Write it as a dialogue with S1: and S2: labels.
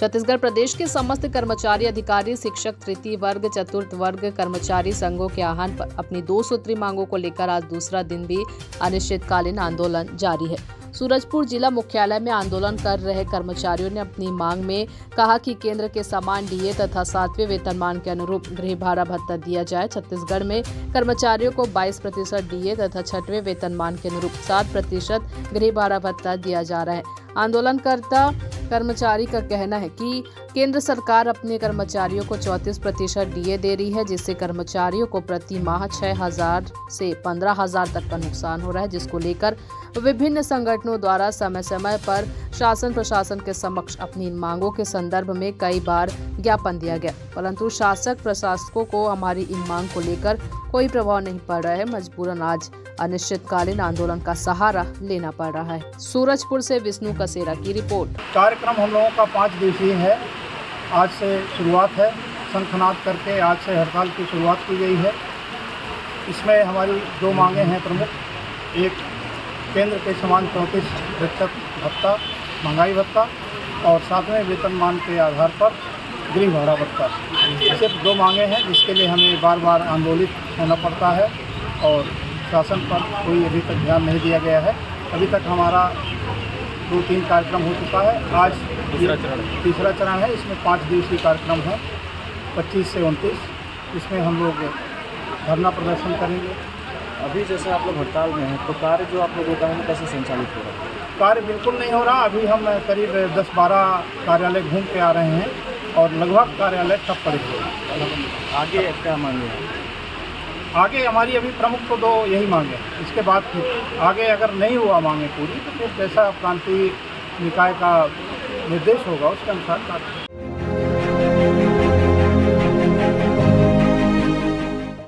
S1: छत्तीसगढ़ प्रदेश के समस्त कर्मचारी, अधिकारी, शिक्षक, तृतीय वर्ग, चतुर्थ वर्ग कर्मचारी संघों के आह्वान पर अपनी 2 सूत्री मांगों को लेकर आज दूसरा दिन भी अनिश्चितकालीन आंदोलन जारी है। सूरजपुर जिला मुख्यालय में आंदोलन कर रहे कर्मचारियों ने अपनी मांग में कहा कि केंद्र के समान डीए तथा 7वें वेतनमान के अनुरूप गृह भाड़ा भत्ता दिया जाए। छत्तीसगढ़ में कर्मचारियों को 22% डीए तथा 6वें वेतनमान के अनुरूप 7% गृह भाड़ा भत्ता दिया जा रहा है। आंदोलनकर्ता कर्मचारी का कहना है कि केंद्र सरकार अपने कर्मचारियों को 34% डीए दे रही है, जिससे कर्मचारियों को प्रति माह 6,000 से 15,000 तक का नुकसान हो रहा है, जिसको लेकर विभिन्न संगठनों द्वारा समय समय पर शासन प्रशासन के समक्ष अपनी इन मांगों के संदर्भ में कई बार ज्ञापन दिया गया, परंतु शासक प्रशासकों को हमारी इन मांग को लेकर कोई प्रभाव नहीं पड़ रहा है। मजबूरन आज अनिश्चितकालीन आंदोलन का सहारा लेना पड़ रहा है। सूरजपुर से विष्णु कसेरा की रिपोर्ट।
S2: कार्यक्रम हम लोगों का 5 दिवसीय है। आज से शुरुआत है, शंखनाद करके आज से हड़ताल की शुरुआत की गई है। इसमें हमारी 2 मांगे हैं प्रमुख। एक, केंद्र के समान 34% भत्ता, महंगाई भत्ता, और 7वें वेतनमान के आधार पर गृह भाड़ा भत्ता। सिर्फ 2 मांगे हैं, जिसके लिए हमें बार बार आंदोलित होना पड़ता है और शासन पर कोई अभी तक ध्यान नहीं दिया गया है। अभी तक हमारा 2-3 कार्यक्रम हो चुका है। आज तीसरा चरण है। इसमें 5 दिवसीय कार्यक्रम है, 25 से 29। इसमें हम लोग धरना प्रदर्शन करेंगे।
S3: अभी जैसे आप लोग हड़ताल में हैं, तो कार्य जो आप लोगों का है कैसे संचालित हो रहा है?
S2: कार्य बिल्कुल नहीं हो रहा। अभी हम करीब 10-12 कार्यालय घूम के आ रहे हैं और लगभग कार्यालय ठप पड़े हुए हैं।
S3: आगे क्या मांगे हैं?
S2: आगे हमारी अभी प्रमुख तो 2 यही मांगे हैं। इसके बाद फिर आगे अगर नहीं हुआ मांगे पूरी, तो फिर जैसा प्रांतीय निकाय का निर्देश होगा उसके अनुसार कार्य